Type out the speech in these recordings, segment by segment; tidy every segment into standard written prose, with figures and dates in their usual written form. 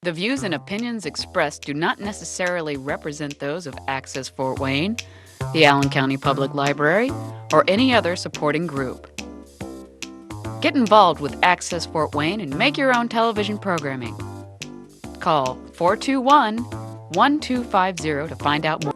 The views and opinions expressed do not necessarily represent those of Access Fort Wayne, the Allen County Public Library, or any other supporting group. Get involved with Access Fort Wayne and make your own television programming. Call 421-1250 to find out more.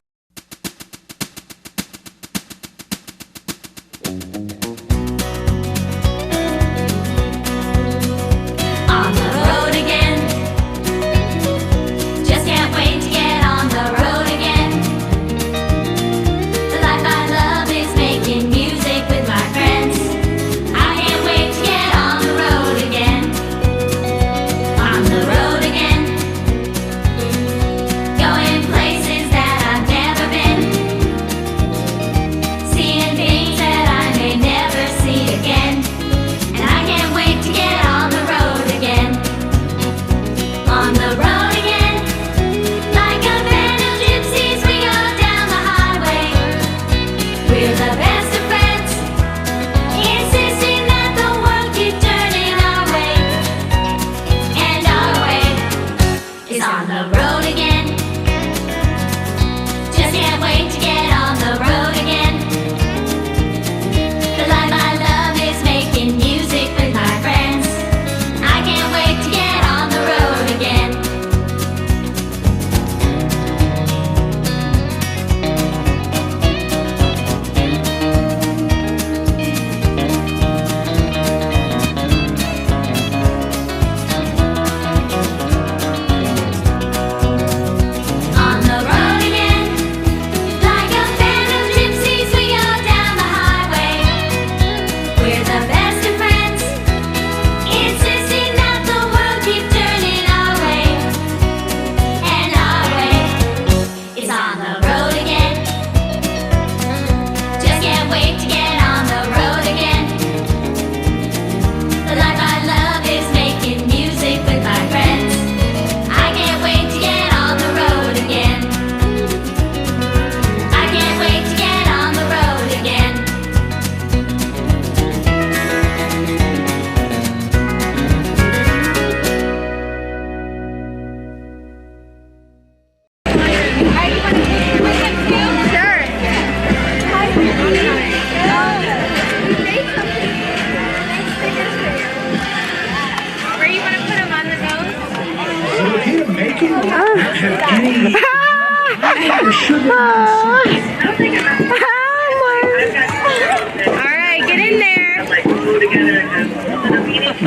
Alright, get in there.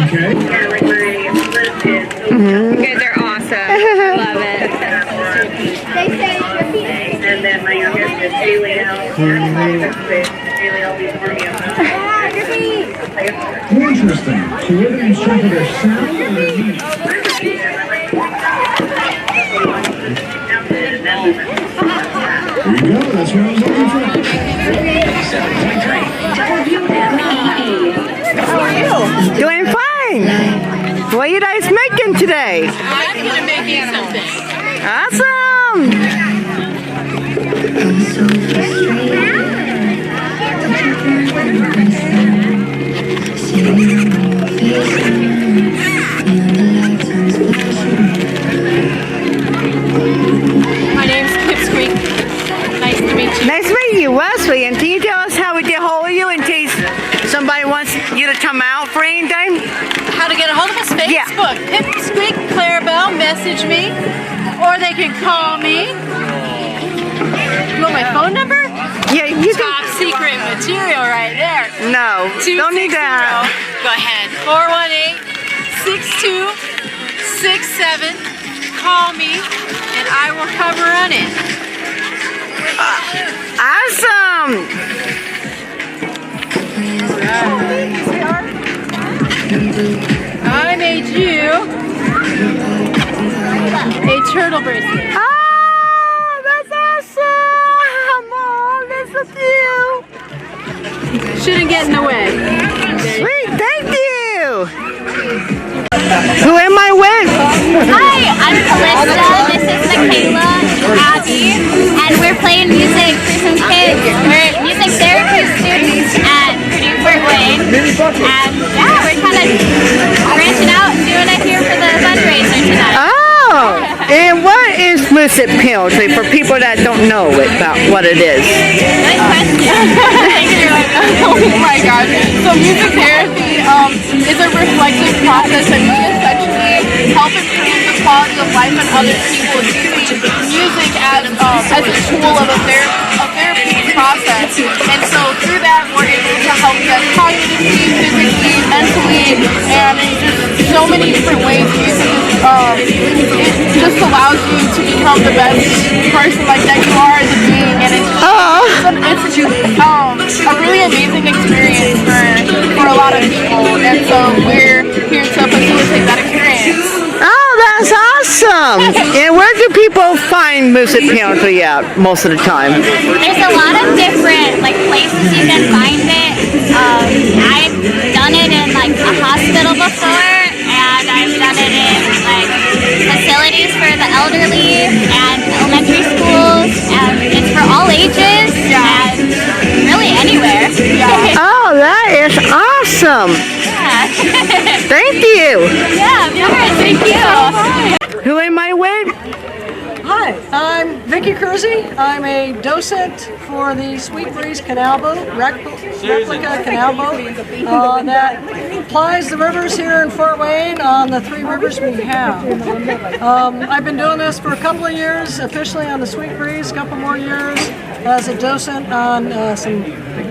Okay. You guys are awesome. Love it. And then my youngest is Haley. Interesting. So we're going to instruct their sound and their meaning. There you go. That's what I was looking for. How are you? Doing fine. What are you guys making today? I'm going to make you something. Awesome. My name's Kips Creek. Nice to meet you. Nice to meet you, Wesley. And can you tell us how we get a hold of you in case somebody wants you to come out for anything? How to get a hold of us? Facebook. Yeah. Kips Creek, Clarabelle, message me. Or they can call me. You want my phone number? Yeah, you Top can. secret material right there. No, don't need that. Go ahead. 418-6267. Call me and I will cover on it. Awesome. I made you a turtle bracelet. Oh, that's awesome. Oh, that's so cute. Shouldn't get in the way. Sweet, thank you. Who am I with? Hi, I'm Calista. This is Michaela and Abby, and we're playing music for some kids. We're music therapy students at Purdue Fort Wayne, and yeah, we're kind of branching out and doing it here for the fundraiser tonight. Oh, And what is music penalty for people that don't know about what it is? Good question. Oh my gosh. So music therapy is a reflective process and we essentially help improve the quality of life in other people using music as a tool of a therapy process. And so through that we're able to help them cognitively, physically, mentally, and in just so many different ways. Music it just allows you to become the best person like that you are as a being, and it's a really amazing experience for a lot of people, and so we're here to facilitate that experience. Oh, that's awesome! And where do people find music penalty at most of the time? There's a lot of different places you can find it. I've done it in a hospital before, and I've done it in facilities for the elderly and elementary schools, and it's for all ages and really anywhere. Oh, that is awesome! Yeah. Thank you! Yeah, of course. Thank you. Who am I with? Hi, I'm Vicki Kersey. I'm a docent for the Sweet Breeze Canal Boat, replica canal boat that plies the rivers here in Fort Wayne on the 3 rivers we have. I've been doing this for a couple of years, officially on the Sweet Breeze, a couple more years as a docent on some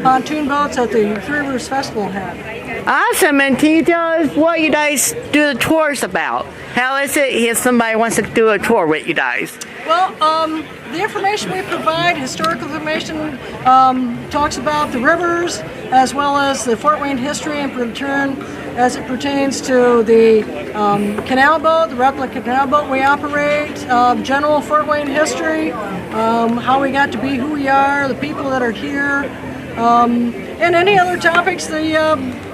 pontoon boats at the 3 Rivers Festival had. Awesome, and can you tell us what you guys do the tours about? How is it if somebody wants to do a tour with you guys? Well, the information we provide, historical information, talks about the rivers as well as the Fort Wayne history in return as it pertains to the canal boat, the replica canal boat we operate, general Fort Wayne history, how we got to be who we are, the people that are here, and any other topics the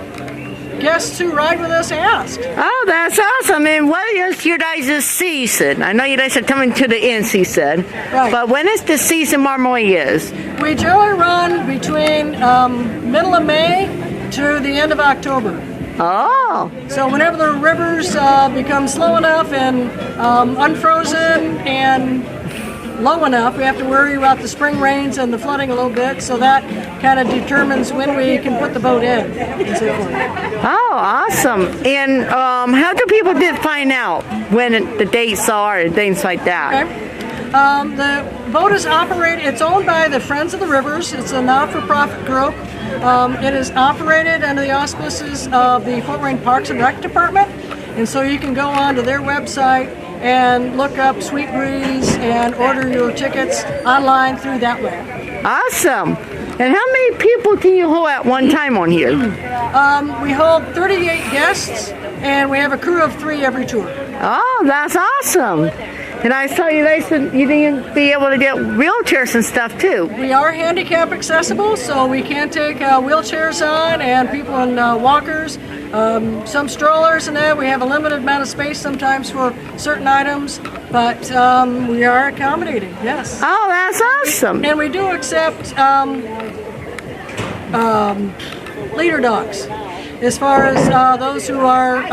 guests who ride with us ask. Oh, that's awesome. And what is your guys' season? I know you guys are coming to the end season, but when is the season normally is? We generally run between middle of May to the end of October. Oh. So whenever the rivers become slow enough and unfrozen and low enough, we have to worry about the spring rains and the flooding a little bit, so that kind of determines when we can put the boat in and so forth. Oh, awesome. And how do people find out when the dates are and things like that? Okay. The boat is operated, it's owned by the Friends of the Rivers. It's a not-for-profit group. It is operated under the auspices of the Fort Wayne Parks and Rec Department, and so you can go onto their website and look up Sweet Breeze and order your tickets online through that way. Awesome. And how many people can you hold at one time on here? We hold 38 guests, and we have a crew of 3 every tour. Oh, that's awesome. And I saw you guys, you didn't be able to get wheelchairs and stuff too. We are handicap accessible, so we can take wheelchairs on and people in walkers, some strollers and that. We have a limited amount of space sometimes for certain items, but we are accommodating, yes. Oh, that's awesome. And we do accept leader dogs, as far as those who are,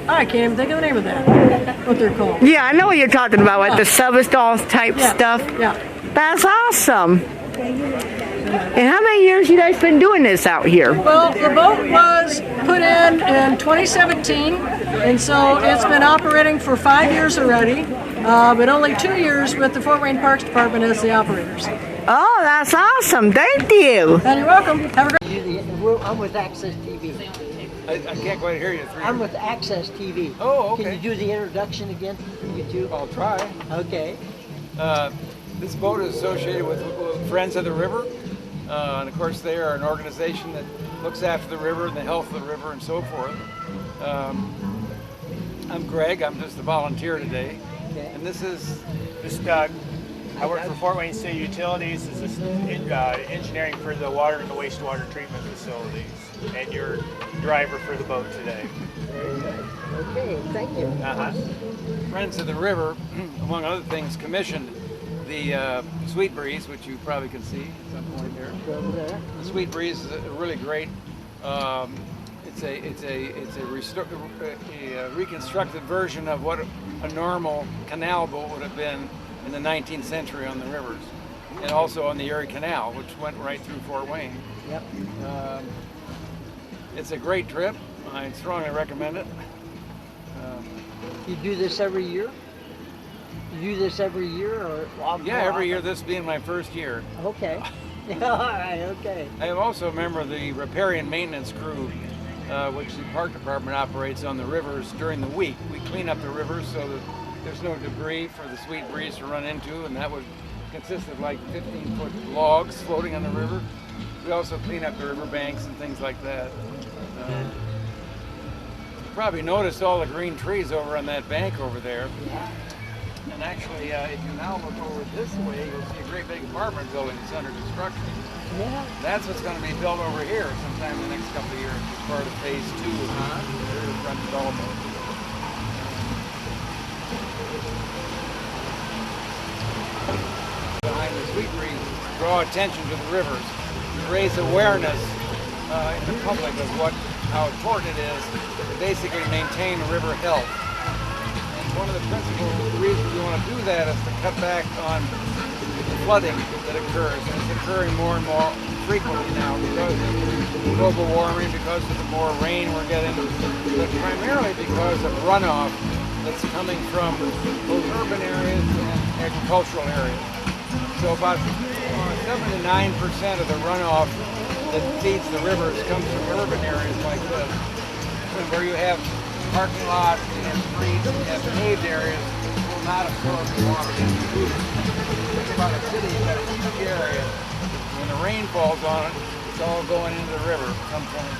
I can't even think of the name of that, what they're called. Yeah, I know what you're talking about, like the service dog type stuff. Yeah. That's awesome. And how many years you guys been doing this out here? Well, the boat was put in 2017, and so it's been operating for 5 years already, but only 2 years with the Fort Wayne Parks Department as the operators. Oh, that's awesome. Thank you. And you're welcome. Have a great I'm with Access TV. I can't quite hear you. I'm with Access TV. Oh, okay. Can you do the introduction again? You two? I'll try. Okay. This boat is associated with Friends of the River. And of course, they are an organization that looks after the river and the health of the river and so forth. I'm Greg. I'm just a volunteer today. Okay. And this is Doug. I work for Fort Wayne City Utilities as engineering for the water and the wastewater treatment facilities, and your driver for the boat today. Very good. Okay, thank you. Friends of the River, among other things, commissioned the Sweet Breeze, which you probably can see at some point there. Over there. The Sweet Breeze is a really great it's a reconstructed version of what a normal canal boat would have been in the 19th century on the rivers, and also on the Erie Canal, which went right through Fort Wayne. Yep. It's a great trip. I strongly recommend it. You do this every year? You do this every year, or Yeah, every year. This being my first year. Okay. All right. Okay. I am also a member of the repair and maintenance crew, which the park department operates on the rivers during the week. We clean up the rivers so that there's no debris for the Sweet Breeze to run into, and that would consist of like 15-foot logs floating on the river. We also clean up the river banks and things like that. You probably noticed all the green trees over on that bank over there. And actually, if you now look over this way, you'll see a great big apartment building that's under construction. Yeah. That's what's going to be built over here sometime in the next couple of years as part of phase 2 of the front development. Behind the Sweet Breeze, draw attention to the rivers, raise awareness in the public of how important it is to basically maintain river health. And one of the principal reasons we want to do that is to cut back on the flooding that occurs, and it's occurring more and more frequently now because of global warming, because of the more rain we're getting, but primarily because of runoff that's coming from both urban areas and agricultural areas. So about 7 to 9% of the runoff that feeds the rivers comes from urban areas like this, where you have parking lots and streets and paved areas will not absorb the water into it. Think about a city that has a huge area. When the rain falls on it, it's all going into the river at some point.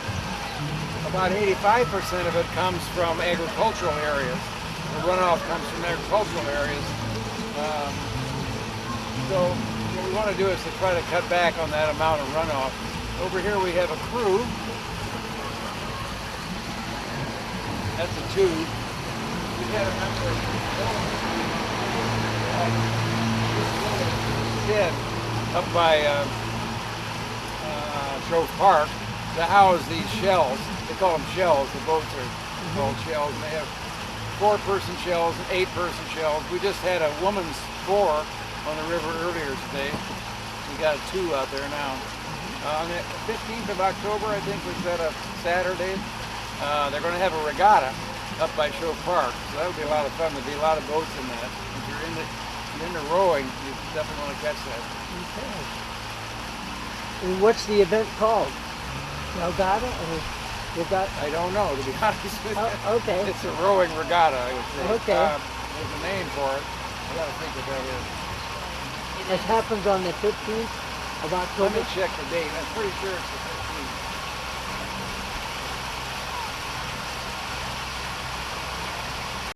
About 85% of it comes from agricultural areas. The runoff comes from agricultural areas. So what we want to do is to try to cut back on that amount of runoff. Over here we have a crew. That's a tube. We had a member of shed up by Grove Park to house these shells. They call them shells. The boats are called shells. And they have 4-person shells and 8-person shells. We just had a woman's 4 on the river earlier today. We got 2 out there now. On the 15th of October, I think, was that a Saturday? They're going to have a regatta up by Grove Park. So that would be a lot of fun. There'll be a lot of boats in that. If you're into rowing, you definitely want to catch that. Okay. And what's the event called? Regatta or regatta? I don't know, to be honest with you. Okay. It's a rowing regatta, I would say. Okay. There's a name for it. I got to think what that is. It happens on the 15th of Let October. me check the date. I'm pretty sure it's the 15th.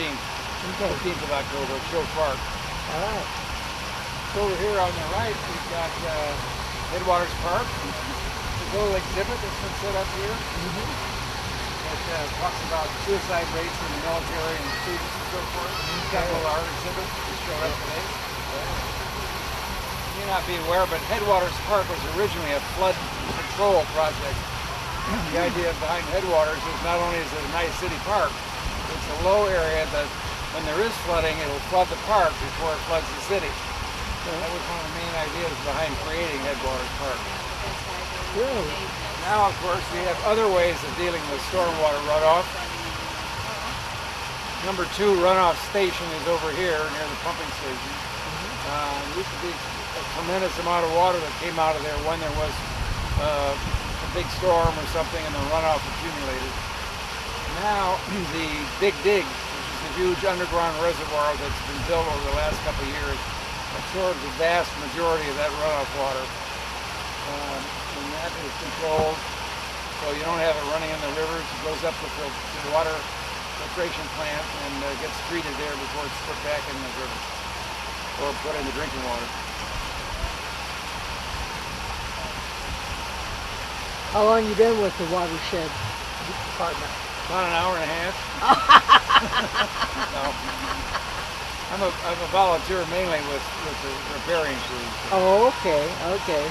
Okay. 15th of October at Grove Park. All right. So over here on the right, we've got Headwaters Park. There's a little exhibit that's been set up here. It talks about suicide rates in the military and students and so forth. We've got a little art exhibit that showed up today. You may not be aware, but Headwaters Park was originally a flood control project. The idea behind Headwaters is not only is it a nice city park, it's a low area that when there is flooding, it will flood the park before it floods the city. That was one of the main ideas behind creating Headwaters Park. Really? Now, of course, we have other ways of dealing with stormwater runoff. Number 2 runoff station is over here near the pumping station. There used to be a tremendous amount of water that came out of there when there was a big storm or something and the runoff accumulated. Now, the Big Dig, which is a huge underground reservoir that's been built over the last couple of years, absorbs the vast majority of that runoff water. And that is controlled, so you don't have it running in the rivers. It goes up to the water filtration plant and gets treated there before it's put back in the river or put in the drinking water. How long you been with the watershed department? About an hour and a half. No. I'm a volunteer mainly with the repairing crew. Oh, okay, okay.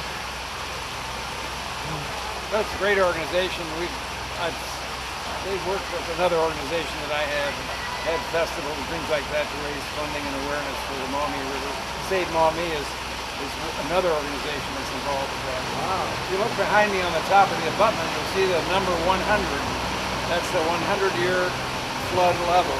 That's a great organization. I've they've worked with another organization that I have, had festivals and things like that to raise funding and awareness for the Maumee River. Save Maumee is another organization that's involved with that. Wow. If you look behind me on the top of the abutment, you'll see the number 100. That's the 100-year flood level.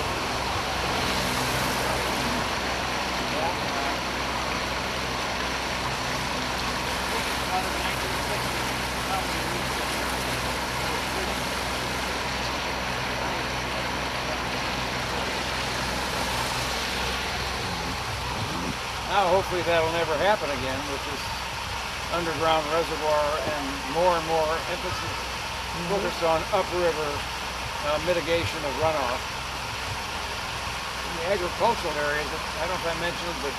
Now hopefully that'll never happen again with this underground reservoir and more emphasis focused on upriver mitigation of runoff. In the agricultural areas, I don't know if I mentioned it, but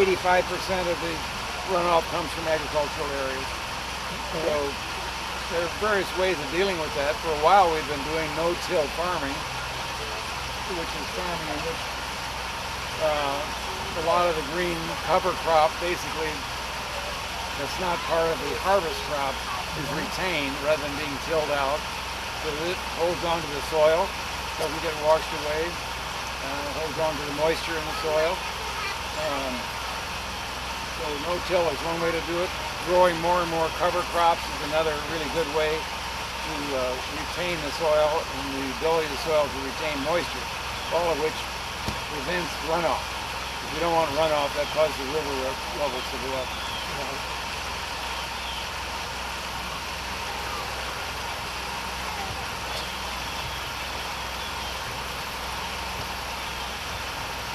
85% of the runoff comes from agricultural areas. So there are various ways of dealing with that. For a while we've been doing no-till farming, which is farming in which a lot of the green cover crop, basically, that's not part of the harvest crop, is retained rather than being tilled out. So it holds onto the soil, doesn't get washed away, holds onto the moisture in the soil. So no-till is one way to do it. Growing more and more cover crops is another really good way to retain the soil and the ability of the soil to retain moisture, all of which prevents runoff. If you don't want runoff, that causes the river levels to go up.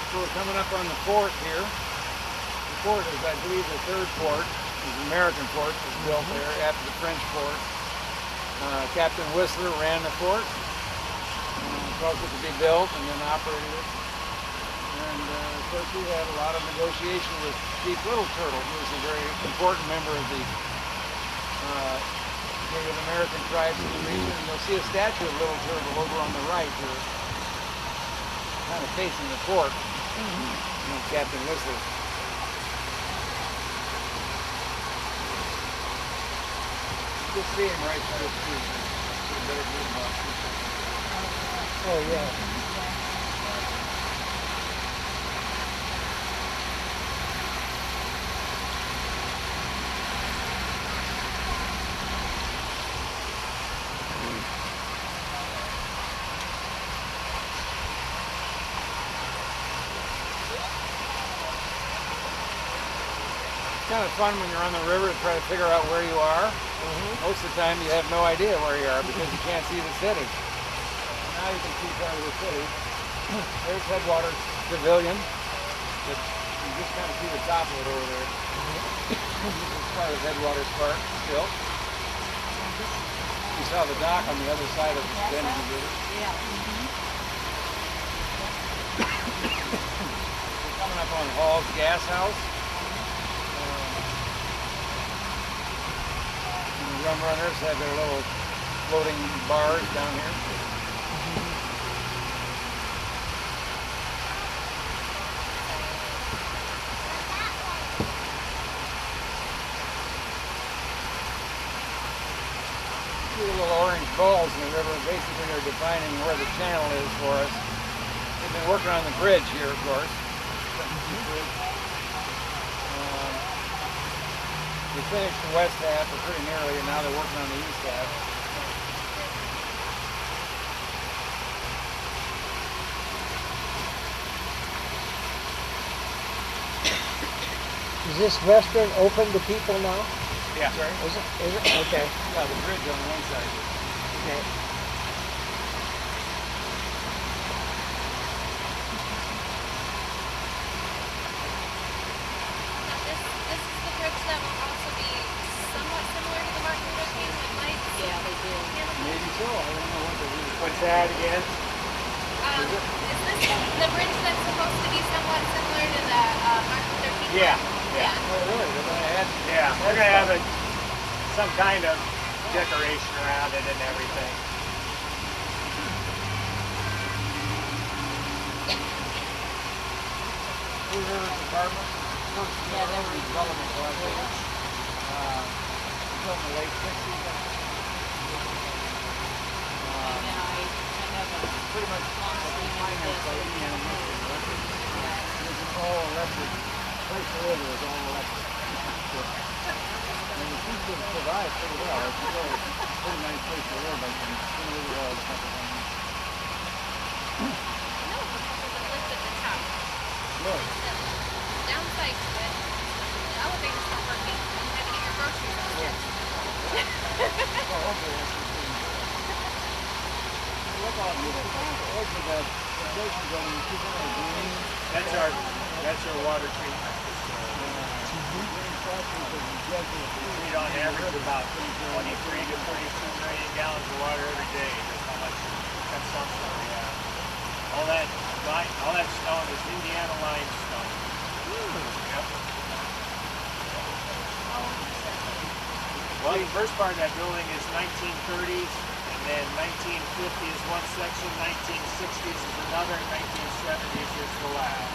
So we're coming up on the fort here. The fort is, I believe, the third fort. It's an American fort that was built there after the French fort. Captain Whistler ran the fort, caused it to be built and then operated it. And of course we had a lot of negotiation with Chief Little Turtle, who was a very important member of the Native American tribes in the region. And you'll see a statue of Little Turtle over on the right here, kind of facing the fort, Captain Wesley. You can see him right through the street. Oh, yeah. It's kind of fun when you're on the river to try to figure out where you are. Most of the time you have no idea where you are because you can't see the city. Now you can see part of the city. There's Headwaters Pavilion. You just kind of see the top of it over there. This is part of Headwaters Park still. You saw the dock on the other side of the bend in the river. Yeah. We're coming up on Hall's Gas House. The rum runners have their little floating bars down here. See the little orange balls in the river basically are defining where the channel is for us. They've been working on the bridge here, of course. We finished the west half pretty nearly, and now they're working on the east half. Is this restaurant open to people now? Yeah. Sorry? Is it? Okay. Yeah, the bridge on one side. Okay. This is the bridge that will also be somewhat similar to the Martin Luther King with lights. Yeah, they do. Maybe so. I don't know what to do. What's that again? Is this the bridge that's supposed to be somewhat similar to the Martin Luther King? Yeah. Yeah. Oh, really? They're going to add? Yeah, we're gonna have some kind of decoration around it and everything. Blue River Department. First development project. Built in the late 60s. pretty much financed by Indiana Michigan Electric. It was an all-electric place to live. It was all electric. And the people survived pretty well. It's a pretty nice place to live. I think. All the stuff around. Really? Downside to it, the elevator's not working. You had to get your groceries upstairs. Oh, okay. Look on the edge of that station building. You see kind of green. That's our water treatment. We treat on average about 23 to 32 million gallons of water every day. That's how much consumption we have. All that stone is Indiana limestone. Yep. Well, the first part of that building is 1930s, and then 1950 is one section, 1960s is another, and 1970s is the last.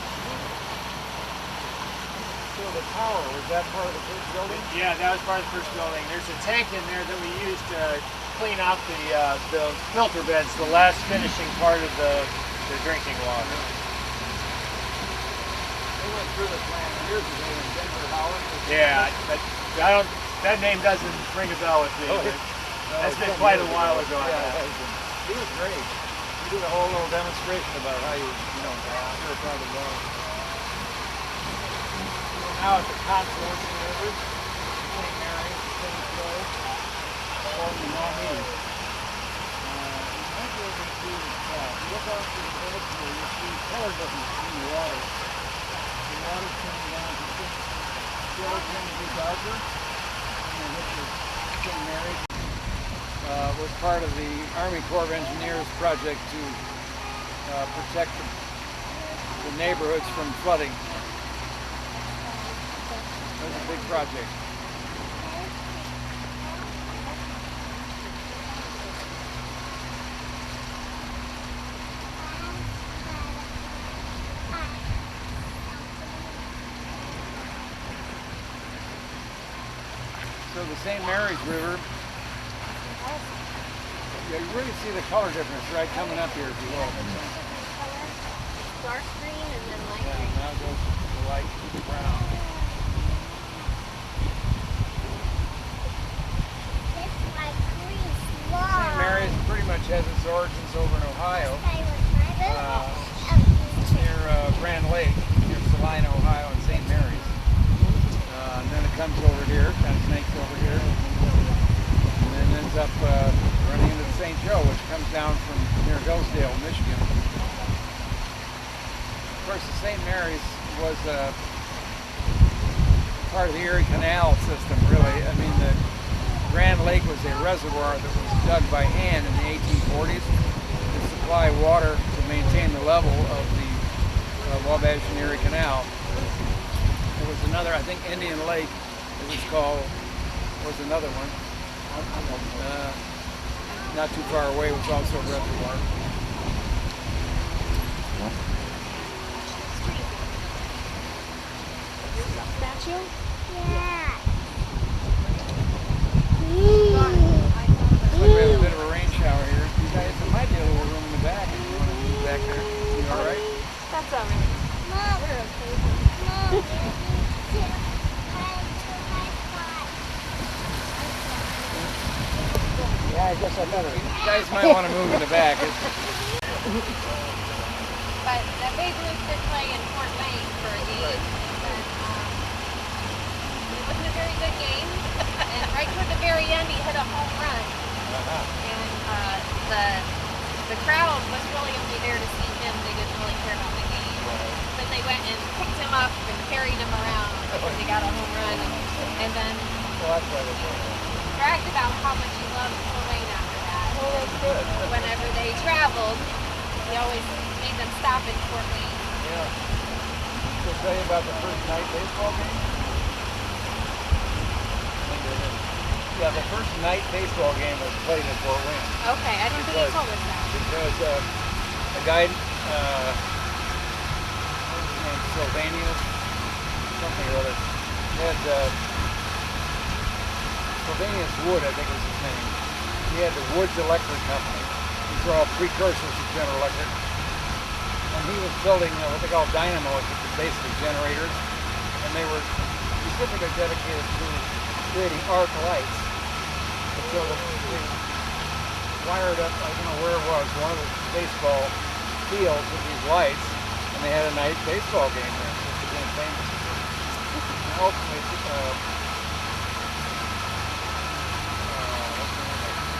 So the tower, was that part of the first building? Yeah, that was part of the first building. There's a tank in there that we used to clean out the filter beds, the last finishing part of the drinking water. They went through the plant years ago in Denver, Howard. Yeah, that name doesn't ring a bell with me. That's been quite a while ago. Yeah, he was great. He did a whole little demonstration about how you purify the water. Now at the confluence of the rivers, St. Mary's, St. Joe, or the Maumee. You might be able to see look out to the edge here, you see color difference in the water. The water's coming down to still going to be darker. And this is St. Mary's. Was part of the Army Corps of Engineers project to protect the neighborhoods from flooding. It was a big project. So the St. Mary's River, you really see the color difference right coming up here if you will. Dark green and then light green. Yeah, now it goes to the light brown. St. Mary's pretty much has its origins over in Ohio, near Grand Lake, near Salina, Ohio, and St. Mary's. And then it comes over here, kind of snakes over here, and then ends up running into the St. Joe, which comes down from near Hillsdale, Michigan. Of course, the St. Mary's was part of the Erie Canal system, really. I mean, the Grand Lake was a reservoir that was dug by hand in the 1840s to supply water to maintain the level of the Wabash and Erie Canal. There was another, I think Indian Lake, as it's called, was another one. Not too far away, was also a reservoir. Statue? Yeah. Looks like we have a bit of a rain shower here. You guys, there might be a little room in the back if you want to move back there. You all right? That's all right. Mom. We're okay. Yeah, I guess I better. You guys might want to move in the back. But Babe Ruth did play in Fort Wayne for a game. And, it wasn't a very good game. And right toward the very end, he hit a home run. And the crowd was really only there to see him. They didn't really care about the game. But they went and picked him up and carried him around because he got a home run. And then bragged about how much he loved Fort Wayne after that. Oh, that's good. Whenever they traveled, he always made them stop in Fort Wayne. Yeah. Should I tell you about the first night baseball game? Yeah, the first night baseball game was played in Fort Wayne. Okay, I don't think you told us that. Because a guy, what was his name, Sylvanius, something or other, had Sylvanius Wood, I think was his name. He had the Woods Electric Company. He These were all precursors to General Electric. And he was building what they call dynamos, which is basically generators. And they were specifically dedicated to creating arc lights. And so they wired up, I don't know where it was, one of the baseball fields with these lights. And they had a night baseball game there, which became famous. And ultimately,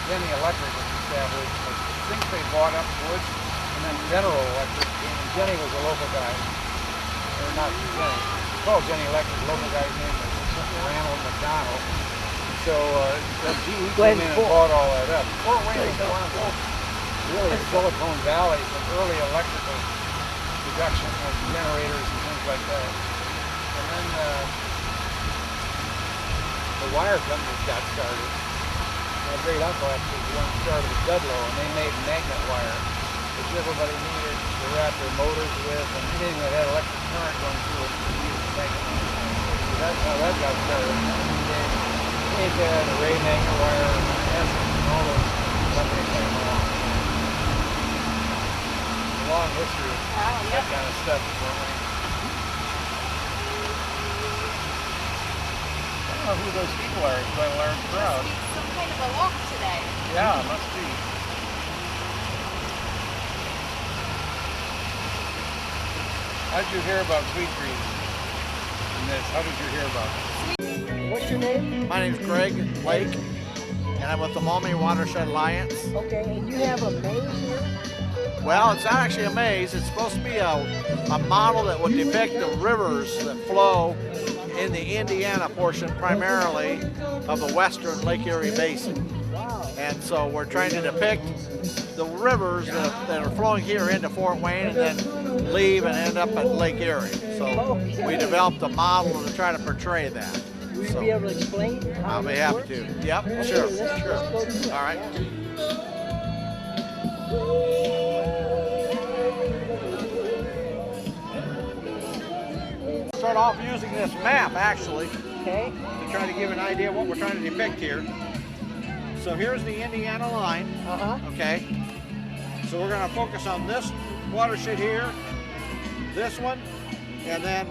Jenny Electric was established. I think they bought up Woods, and then General Electric. And Jenny was a local guy, or not Jenny. It's called Jenny Electric. The local guy's name was Randall McDonald. So he came in and bought all that up. Fort Wayne was one of those really Silicon Valley of early electrical production of generators and things like that. And then the wire companies got started. My great uncle actually was the one who started with Dudlow, and they made magnet wire, which everybody needed to wrap their motors with, and anything that had electric current going through it, they used magnet wire. So that's how that got started. And the Ray magnet wire, and all those companies came along. A long history of that kind of stuff in Fort Wayne. I don't know who those people are. It's quite a large crowd. Some kind of a walk today. Yeah, it must be. How did you hear about Sweet Green in this? How did you hear about it? What's your name? My name's Greg Lake, and I'm with the Maumee Watershed Alliance. Okay, and you have a maze here? Well, it's not actually a maze. It's supposed to be a model that would depict the rivers that flow in the Indiana portion primarily of the western Lake Erie Basin. And so we're trying to depict the rivers that are flowing here into Fort Wayne and then leave and end up at Lake Erie. So we developed a model to try to portray that. Will you be able to explain how I'll be this happy works? to. Yep, Okay, sure, let's sure. go do it. All right. Start off using this map actually to try to give an idea of what we're trying to depict here. So here's the Indiana line. Okay. So we're going to focus on this watershed here, this one, and then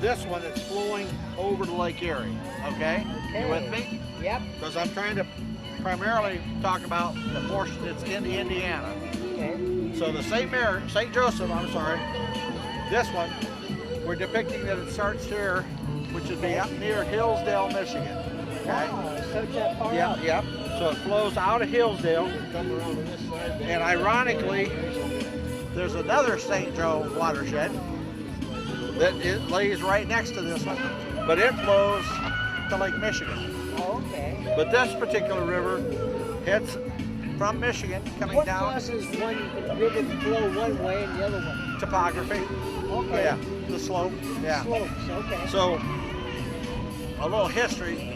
this one that's flowing over to Lake Erie. Okay? You with me? Yep. Because I'm trying to primarily talk about the portion that's in Indiana. Okay. So the St. Joseph, I'm sorry, this one, we're depicting that it starts here, which would be up near Hillsdale, Michigan. Okay? Wow, so it's that far Yep, up. yep. So it flows out of Hillsdale, and ironically, there's another St. Joe watershed that it lays right next to this one, but it flows to Lake Michigan. Oh, okay. But this particular river heads from Michigan coming What down. causes one river to flow one way and the other one? Topography. Okay. Yeah, the slope. Yeah. Slopes, okay. So, a little history.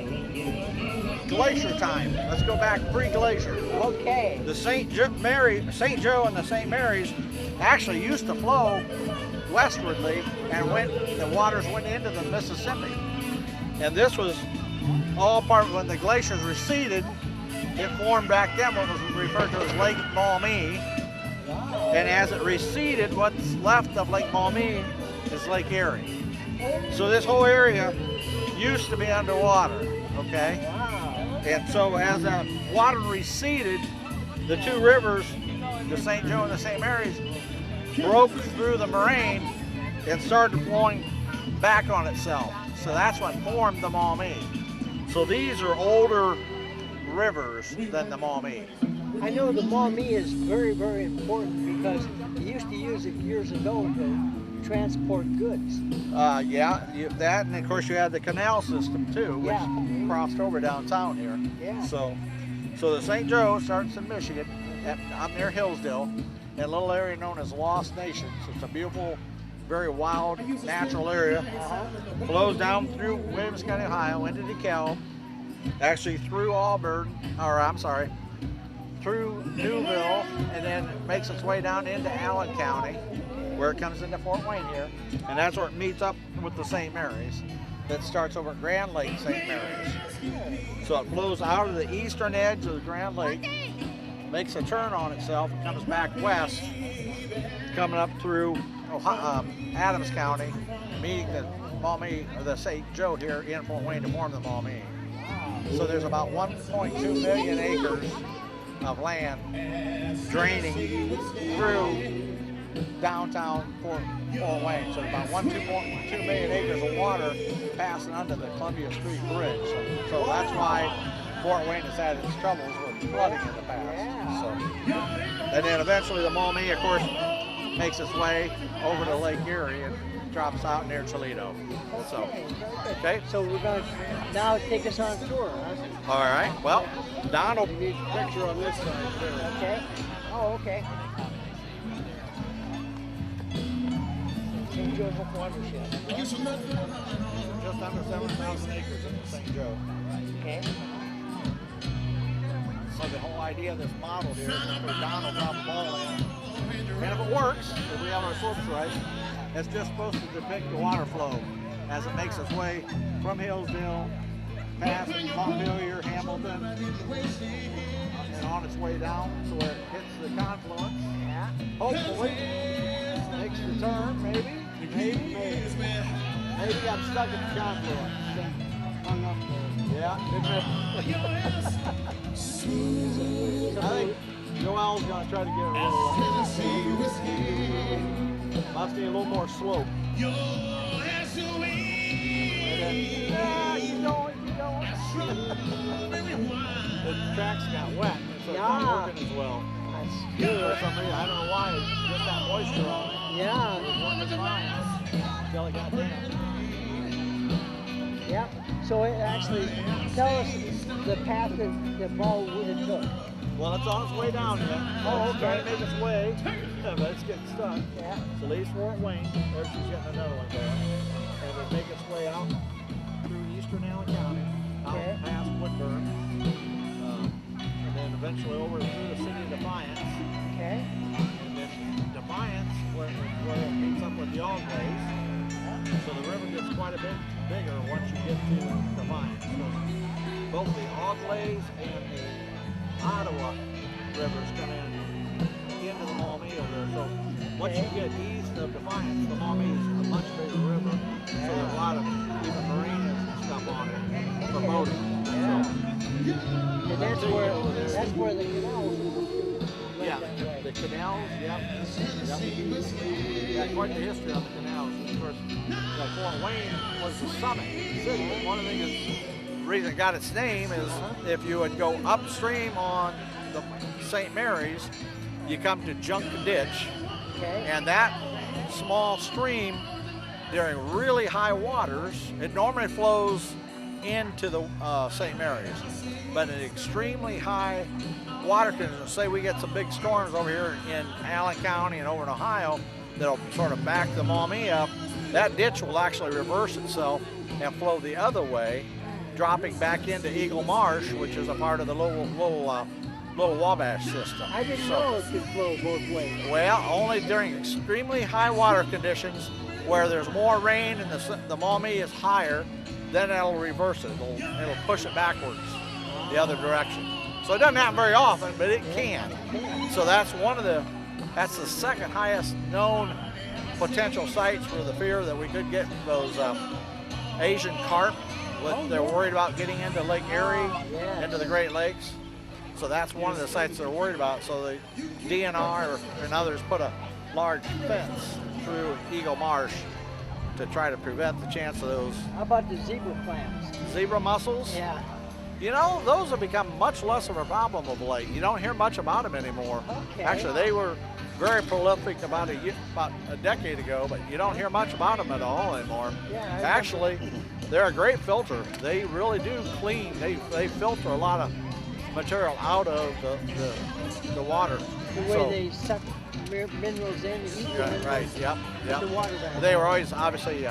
Glacier time. Let's go back pre-glacier. Okay. The St. Joe and the St. Mary's actually used to flow westwardly, and the waters went into the Mississippi. And this was all part when the glaciers receded. It formed back then what was referred to as Lake Maumee. And as it receded, what's left of Lake Maumee is Lake Erie. So this whole area used to be underwater, okay? And so as the water receded, the two rivers, the St. Joe and the St. Mary's, broke through the moraine and started flowing back on itself. So that's what formed the Maumee. So these are older rivers than the Maumee. I know the Maumee is very, very important because you used to use it years ago to transport goods. Yeah, that, and of course you had the canal system too, which crossed over downtown here. Yeah. So the St. Joe starts in Michigan, up near Hillsdale, in a little area known as Lost Nations. It's a beautiful, very wild, natural area. Flows down through Williams County, Ohio, into DeKalb, actually through through Newville, and then makes its way down into Allen County, where it comes into Fort Wayne here, and that's where it meets up with the St. Mary's. That starts over at Grand Lake St. Mary's. So it flows out of the eastern edge of the Grand Lake, makes a turn on itself and comes back west, coming up through Adams County, meeting the Maumee, or the St. Joe here in Fort Wayne to form the Maumee. So there's about 1.2 million acres of land draining through downtown Fort Wayne. So about 1.2 million acres of water passing under the Columbia Street Bridge. So that's why Fort Wayne has had its troubles with flooding in the past. So, and then eventually the Maumee, of course, makes its way over to Lake Erie and drops out near Toledo. So, okay. So we're going to now take us on tour, huh? All right. Well, Donald. You need a picture on this side too. Okay. Oh, okay. St. Joseph watershed. Just under 7,000 acres in St. Joe. Okay. So the whole idea of this model here is for Donald to drop a ball in. And if it works, if we have our slopes right, it's just supposed to depict the water flow as it makes its way from Hillsdale, past Montpelier, Hamilton, and on its way down to where it hits the confluence. Yeah. Hopefully, makes the turn, maybe got stuck at the confluence. Hung up there. Yeah, didn't it? I think Joel's going to try to get it a little must need a little more slope. And then, keep going. The tracks got wet, so it's not working as well. That's For good. some reason, I don't know why, it's just that moisture on it. Yeah. It was working fine until it got damp. Yeah. So it actually, tell us the path that the ball would have took. Well, it's on its way down yet. Oh, It's trying to make its way, but it's getting stuck. Yeah. So leaves Fort Wayne. There she's getting another one going. And it'll make its way out through eastern Allen County, out past Woodburn, and then eventually over through the city of Defiance. Okay. And then Defiance, where it meets up with the Oglays. So the river gets quite a bit bigger once you get to Defiance. So both the Oglays and the Ottawa rivers come in into the Maumee over there. So once you get east of Defiance, the Maumee is a much bigger river. So there's a lot of even marinas and stuff on it for boating. Yeah. So, And that's where the canals yeah, the canals, yep. Yeah, quite the history on the canals. Of course, Fort Wayne was the summit city. One of the things, the reason it got its name is if you would go upstream on the St. Mary's, you come to Junk Ditch, and that small stream during really high waters, it normally flows into the St. Mary's, but at extremely high water conditions, say we get some big storms over here in Allen County and over in Ohio that'll sort of back the Maumee up, that ditch will actually reverse itself and flow the other way, dropping back into Eagle Marsh, which is a part of the Little Wabash system. I didn't know it could flow both ways. Well, only during extremely high water conditions where there's more rain and the Maumee is higher, then it'll reverse it. It'll push it backwards the other direction. So it doesn't happen very often, but it can. So that's that's the second highest known potential sites for the fear that we could get those Asian carp. They're worried about getting into Lake Erie, into the Great Lakes. So that's one of the sites they're worried about. So the DNR and others put a large fence through Eagle Marsh to try to prevent the chance of those. How about the zebra clams? Zebra mussels? Yeah. You know, those have become much less of a problem of late. You don't hear much about them anymore. Okay. Actually, they were very prolific about a decade ago, but you don't hear much about them at all anymore. Yeah, actually, they're a great filter. They really do clean. They filter a lot of material out of the water. The way they suck minerals in and eat them. Right, yep. The water back. They were always, obviously,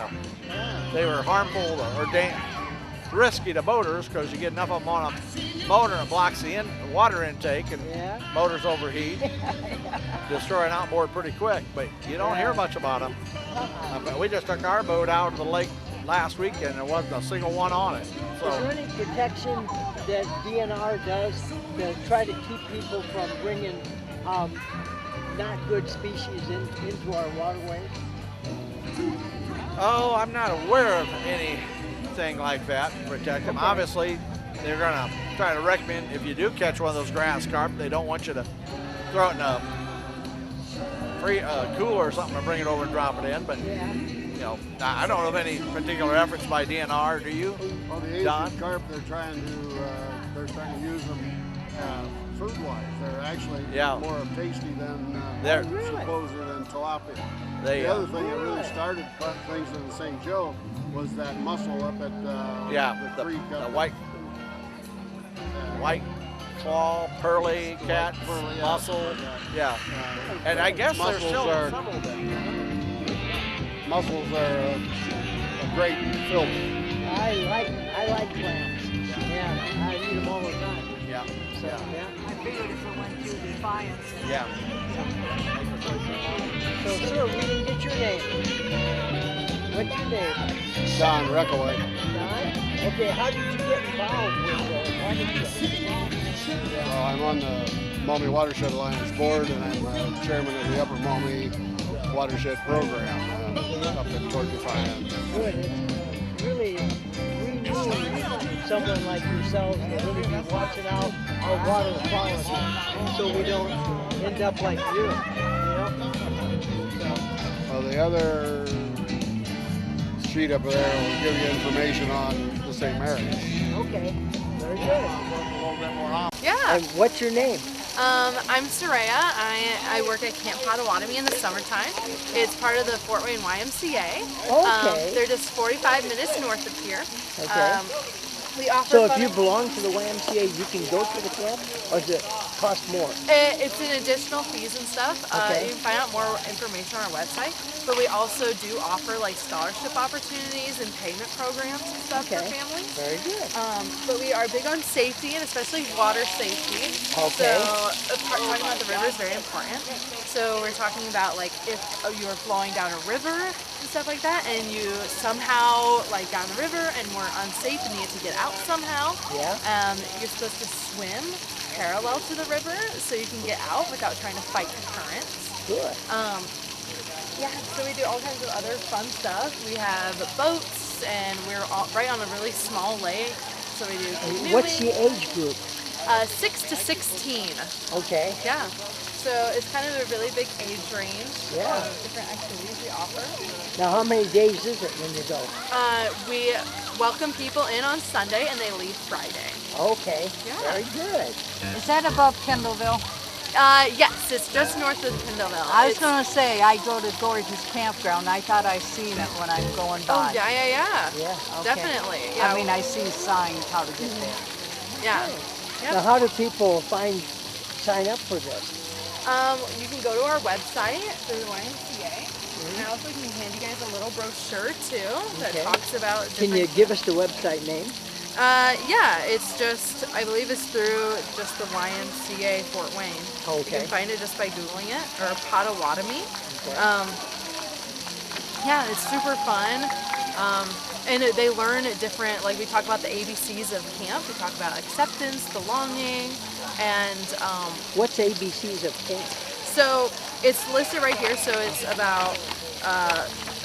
they were harmful or risky to boaters because you get enough of them on a motor and it blocks the water intake and motors overheat, destroy an outboard pretty quick, but you don't hear much about them. We just took our boat out of the lake last weekend and there wasn't a single one on it. So, is there any protection that DNR does to try to keep people from bringing not good species into our waterways? Oh, I'm not aware of anything like that to protect them. Okay. Obviously, they're gonna try to recommend if you do catch one of those grass carp, they don't want you to throw it in a cooler or something to bring it over and drop it in. But you know, I don't know of any particular efforts by DNR. Do you? Well, the Don? Asian carp, they're trying to use them food-wise. They're actually more tasty than supposedly than tilapia. The other thing that really started things in the St. Joe was that mussel up at the creek. The white claw, pearly cat, mussel. Yeah. And I guess there's still some of them. Mussels are a great filter. I like clams. Yeah, I eat them all the time. Yeah. So, I figured if it went through Defiance. Yeah. So, sir, we didn't get your name. What's your name? Don Reckaway. Don? Okay, how did you get involved with Well, I'm on the Maumee Watershed Alliance board, and I'm chairman of the Upper Maumee Watershed Program up at Toward Defiance. Good. It's really, we need someone like yourselves to really be watching out our water quality so we don't end up like you. Well, the other sheet up there will give you information on the St. Mary's. Okay, very good. A little bit more on. Yeah. And what's your name? I'm Soraya. I work at Camp Potawatomi in the summertime. It's part of the Fort Wayne YMCA. Okay. They're just 45 minutes north of here. Okay. We offer So if you belong to the YMCA, you can go to the camp, or does it cost more? It's an additional fees and stuff. Okay. You can find out more information on our website. But we also do offer like scholarship opportunities and payment programs and stuff for families. Very good. But we are big on safety and especially water safety. Okay. So talking about the river is very important. So we're talking about like if you are flowing down a river and stuff like that, and you somehow like down the river and were unsafe and needed to get out somehow. Yeah. You're supposed to swim parallel to the river so you can get out without trying to fight the currents. Good. Yeah, so we do all kinds of other fun stuff. We have boats, and we're all right on a really small lake. So we do canoeing. What's the age group? 6 to 16. Okay. Yeah. So it's kind of a really big age range. Yeah. Different activities we offer. Now, how many days is it when you go? We welcome people in on Sunday, and they leave Friday. Okay. Yeah. Very good. Is that above Kendallville? Yes, it's just north of Kendallville. I was going to say, I go to Gorge's Campground. I thought I seen it when I'm going by. Oh, yeah. Yeah. Okay. Definitely. Yeah. I mean, I see signs how to get there. Yeah. Yep. Now, how do people sign up for this? You can go to our website through the YMCA. And I also can hand you guys a little brochure too that talks about Can you give us the website name? Yeah, it's just, I believe it's through just the YMCA Fort Wayne. Okay. You can find it just by Googling it, or Potawatomi. Okay. Yeah, it's super fun. And they learn different, like we talk about the ABCs of camp. We talk about acceptance, belonging, and... What's ABCs of camp? So it's listed right here, so it's about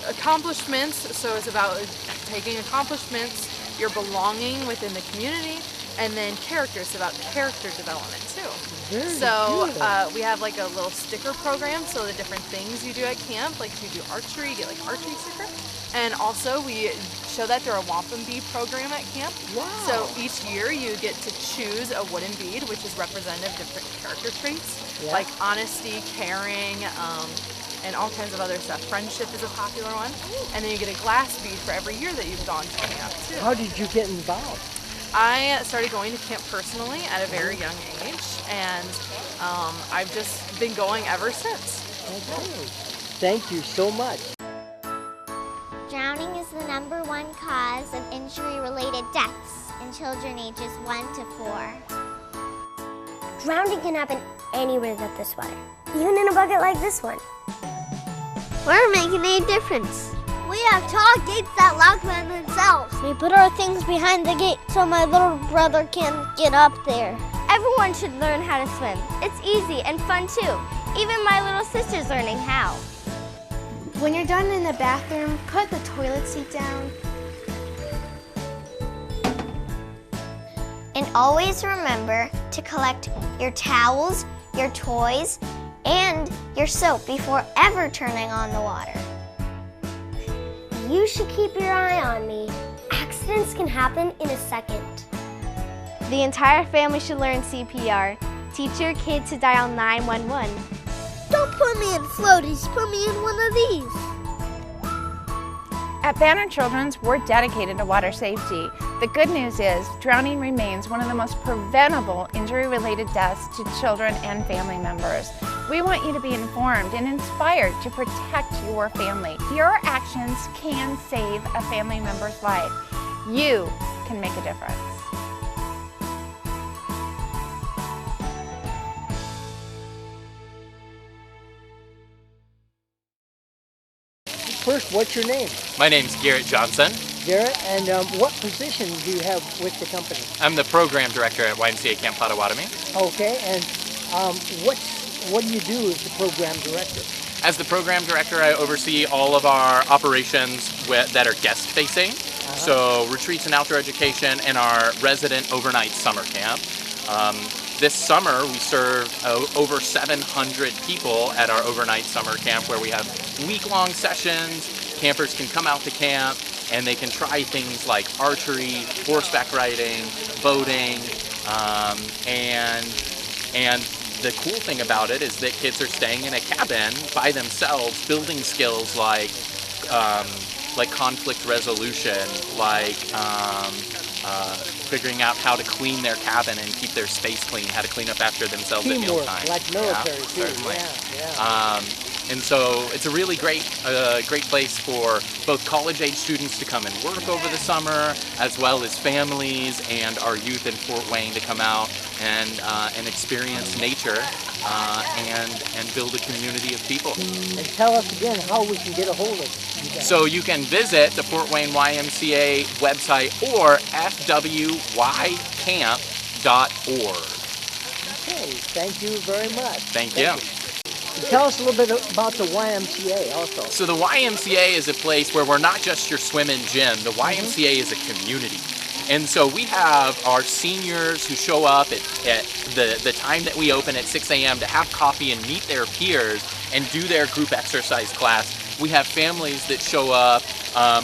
accomplishments, so it's about taking accomplishments, your belonging within the community, and then characters, about character development too. Very So good. we have like a little sticker program, so the different things you do at camp, like if you do archery, you get like archery sticker. And also we show that through a wampum bead program at camp. Wow. So each year you get to choose a wooden bead, which is representative of different character traits, like honesty, caring, and all kinds of other stuff. Friendship is a popular one. And then you get a glass bead for every year that you've gone to camp too. How did you get involved? I started going to camp personally at a very young age, and I've just been going ever since. Okay. Thank you so much. Drowning is the #1 cause of injury-related deaths in children ages 1 to 4. Drowning can happen anywhere that there's water, even in a bucket like this one. We're making a difference. We have tall gates that lock by themselves. We put our things behind the gate so my little brother can get up there. Everyone should learn how to swim. It's easy and fun too. Even my little sister's learning how. When you're done in the bathroom, put the toilet seat down. And always remember to collect your towels, your toys, and your soap before ever turning on the water. You should keep your eye on me. Accidents can happen in a second. The entire family should learn CPR. Teach your kid to dial 911. Don't put me in floaties, put me in one of these. At Banner Children's, we're dedicated to water safety. The good news is drowning remains one of the most preventable injury-related deaths to children and family members. We want you to be informed and inspired to protect your family. Your actions can save a family member's life. You can make a difference. First, what's your name? My name's Garrett Johnson. Garrett, and what position do you have with the company? I'm the program director at YMCA Camp Potawatomi. Okay, and what do you do as the program director? As the program director, I oversee all of our operations that are guest-facing. So retreats and outdoor education and our resident overnight summer camp. This summer, we served over 700 people at our overnight summer camp where we have week-long sessions. Campers can come out to camp and they can try things like archery, horseback riding, boating, and the cool thing about it is that kids are staying in a cabin by themselves, building skills like conflict resolution, like figuring out how to clean their cabin and keep their space clean, how to clean up after themselves at mealtime. Like military too. Certainly. Yeah. And so it's a really great place for both college-age students to come and work over the summer, as well as families and our youth in Fort Wayne to come out and experience nature and build a community of people. And tell us again how we can get a hold of you guys. So you can visit the Fort Wayne YMCA website or fwycamp.org. Okay, thank you very much. Thank you. Tell us a little bit about the YMCA also. So the YMCA is a place where we're not just your swim and gym. The YMCA is a community. And so we have our seniors who show up at the time that we open at 6 a.m. to have coffee and meet their peers and do their group exercise class. We have families that show up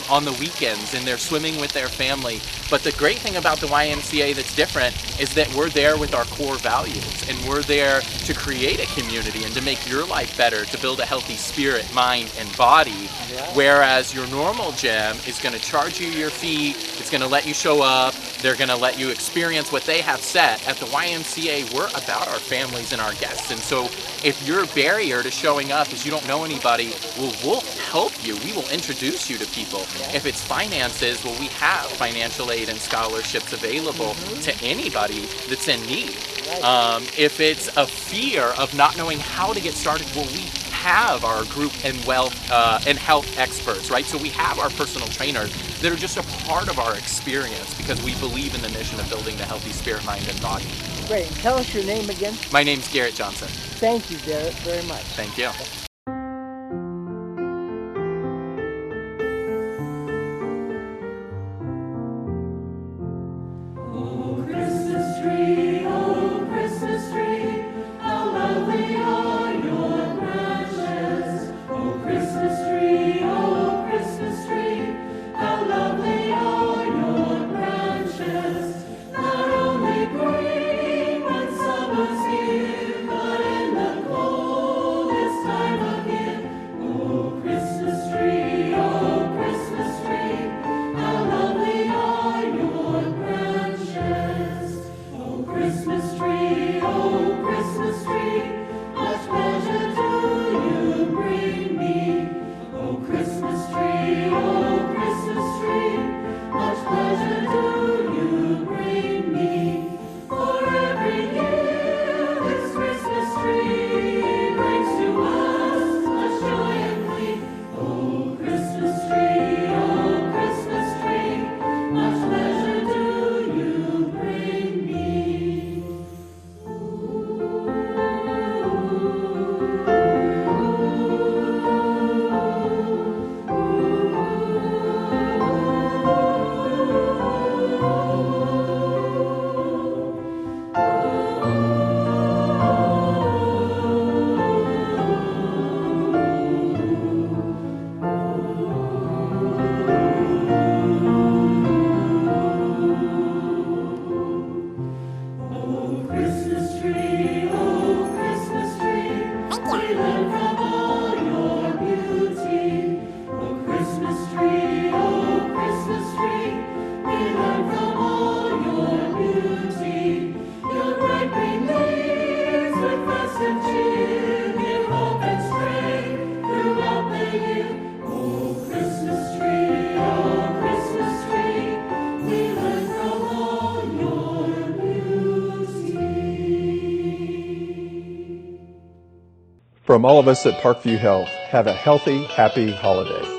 on the weekends and they're swimming with their family. But the great thing about the YMCA that's different is that we're there with our core values and we're there to create a community and to make your life better, to build a healthy spirit, mind, and body. Yeah. Whereas your normal gym is going to charge you your fee, it's going to let you show up, they're going to let you experience what they have set. At the YMCA, we're about our families and our guests. And so if your barrier to showing up is you don't know anybody, well, we'll help you. We will introduce you to people. If it's finances, well, we have financial aid and scholarships available to anybody that's in need. If it's a fear of not knowing how to get started, well, we have our group and health experts, right? So we have our personal trainers that are just a part of our experience because we believe in the mission of building the healthy spirit, mind, and body. Great. Tell us your name again. My name's Garrett Johnson. Thank you, Garrett, very much. Thank you. Time From all of us at Parkview Health, have a healthy, happy holiday.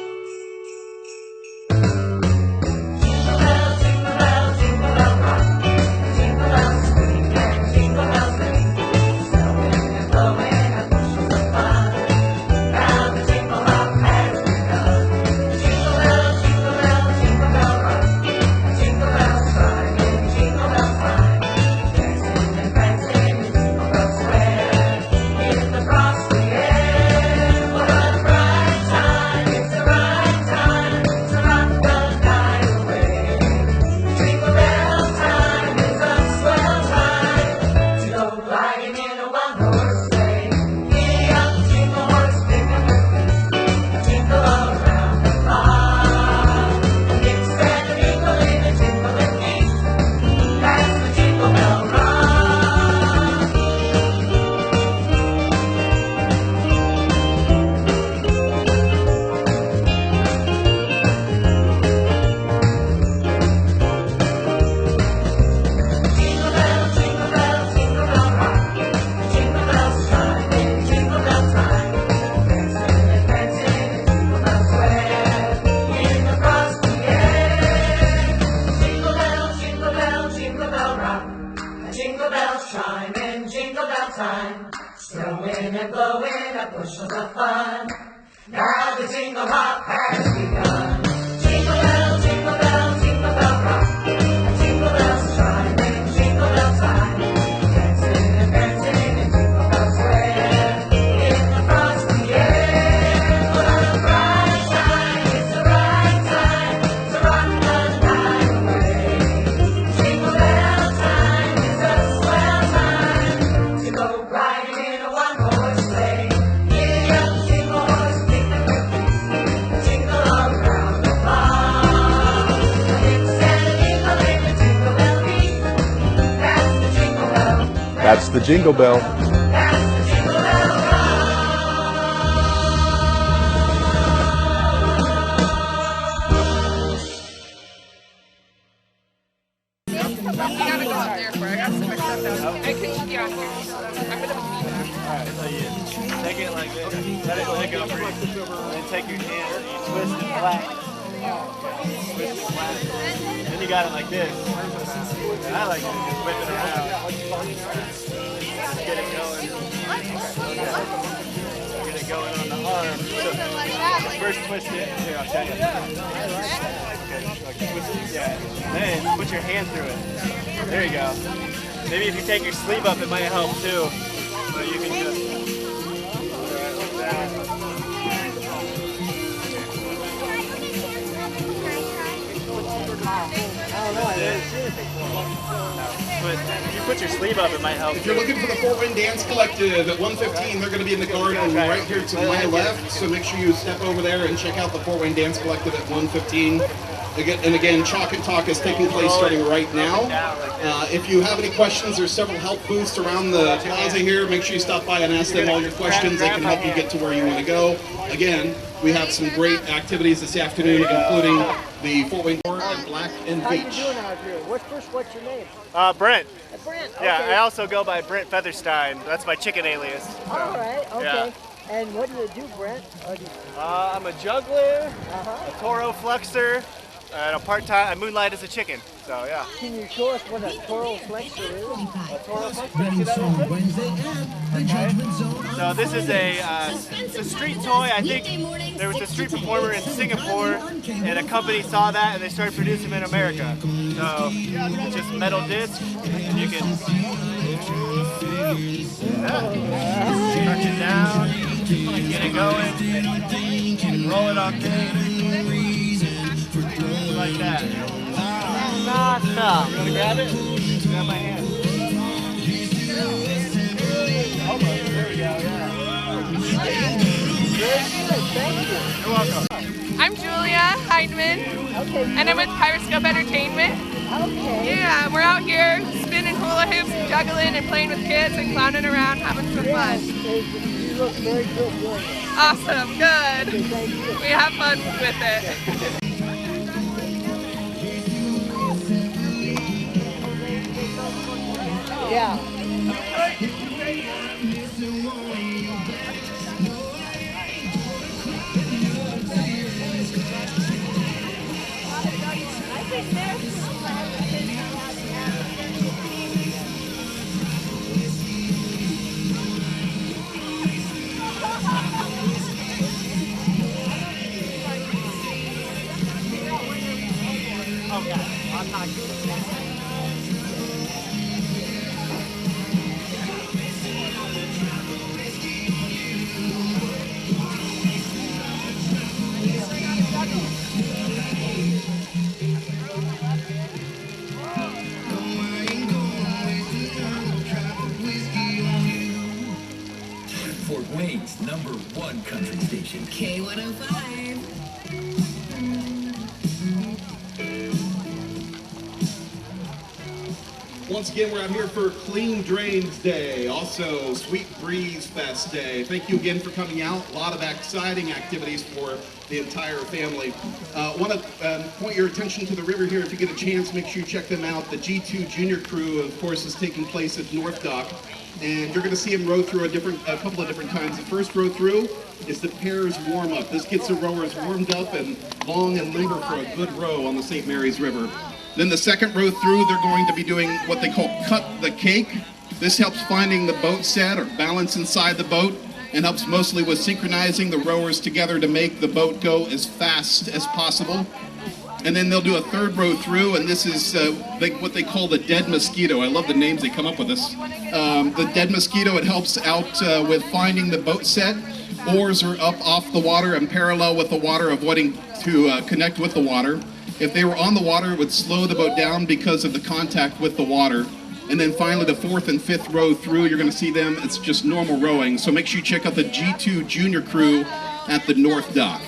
That's the Jingle Bell. Take it like this. Let it lick over it. Then take your hand and you twist it flat. Twist it flat. Then you got it like this. And I like to just whip it around. Just get it going. Get it going on the arm. So first twist it. Here, I'll show you. Okay, like twist it. Yeah. Then put your hand through it. There you go. Maybe if you take your sleeve up, it might help too. So you can just if you put your sleeve up, it might help. If you're looking for the Fort Wayne Dance Collective at 1:15, they're going to be in the garden right here to my left. So make sure you step over there and check out the Fort Wayne Dance Collective at 1:15. And again, Chalk and Talk is taking place starting right now. If you have any questions, there's several help booths around the plaza here. Make sure you stop by and ask them all your questions. They can help you get to where you want to go. Again, we have some great activities this afternoon, including the Fort Wayne Black and How you Beach. doing out here? What's your name? Brent. Brent. Okay. Yeah, I also go by Brent Featherstein. That's my chicken alias. So, All right. Okay. Yeah. And what do you do, Brent? I'm a juggler, a Toro flexor, and a part-time. I moonlight as a chicken. So yeah. Can you show us what a Toro flexor is? A Toro flexor. See that real quick? Okay. So this is it's a street toy. I think there was a street performer in Singapore, and a company saw that and they started producing them in America. So it's just metal disc, and you can stretch it down, get it going, roll it on like that. You wanna grab it? Grab my hand. Almost. There we go. Yeah. Thank you. You're welcome. I'm Julia Heidman, and I'm with Pyroscope Entertainment. Okay. Yeah, we're out here spinning hula hoops, juggling, and playing with kids and clowning around, having some fun. You look very good doing it. Awesome, good. Okay, thank you. We have fun with it. Yeah. Fort Wayne's #1 country station, K105. Once again, we're out here for Clean Drains Day, also Sweet Breeze Fest Day. Thank you again for coming out. A lot of exciting activities for the entire family. Want to point your attention to the river here. If you get a chance, make sure you check them out. The G2 Junior Crew, of course, is taking place at North Dock. And you're going to see them row through a couple of different times. The first row through is the pairs warm-up. This gets the rowers warmed up and long and limber for a good row on the St. Mary's River. Then the second row through, they're going to be doing what they call cut the cake. This helps finding the boat set or balance inside the boat and helps mostly with synchronizing the rowers together to make the boat go as fast as possible. And then they'll do a third row through, and this is what they call the dead mosquito. I love the names they come up with this. The dead mosquito, it helps out with finding the boat set. Oars are up off the water and parallel with the water, avoiding to connect with the water. If they were on the water, it would slow the boat down because of the contact with the water. And then finally, the fourth and fifth row through, you're going to see them. It's just normal rowing. So make sure you check out the G2 Junior Crew at the North Dock.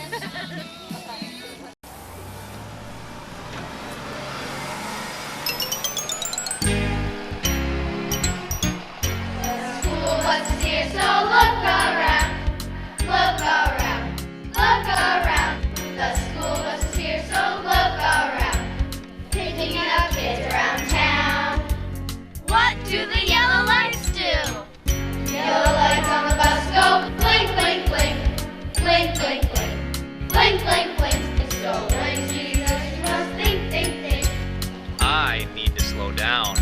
I need to slow down.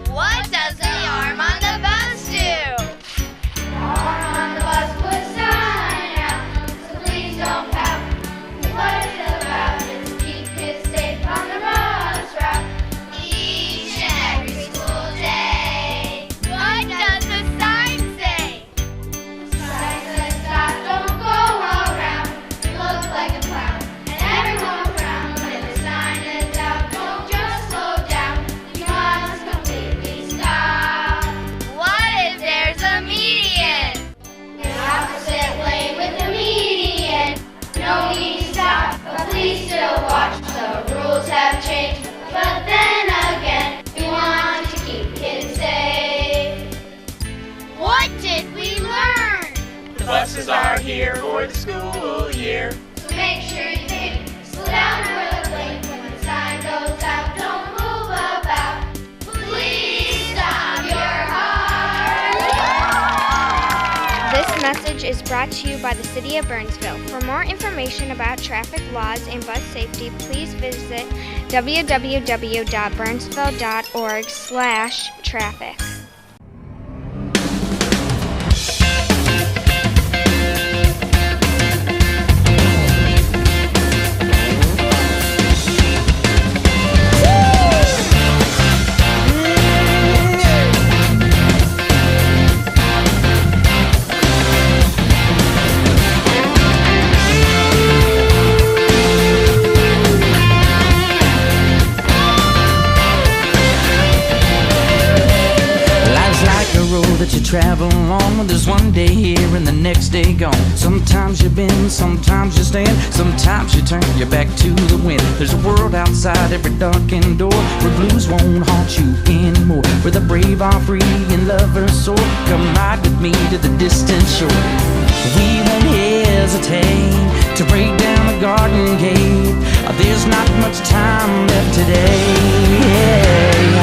What does the arm on the bus do? Arm on the bus puts sign out, so please don't pout. What it's about is to keep kids safe on the bus route each and every school day. What does the sign say? The sign says stop, don't go around. You look like a clown, and everyone frown when the sign is out. Don't just slow down, you must completely stop. What if there's a median? The opposite lane with the median. No need to stop, but please still watch. The rules have changed, but then again, we want to keep kids safe. What did we learn? The buses are here for the school year. So make sure you think, slow down for the blink. When the sign goes out, don't move about. Please stop your heart. This message is brought to you by the City of Burnsville. For more information about traffic laws and bus safety, please visit www.burnsville.org/traffic. That you travel along, there's one day here and the next day gone. Sometimes you bend, sometimes you stand, sometimes you turn your back to the wind. There's a world outside every darkened door where blues won't haunt you anymore, where the brave are free and lovers soar. Come ride with me to the distant shore. We won't hesitate to break down the garden gate. There's not much time left today.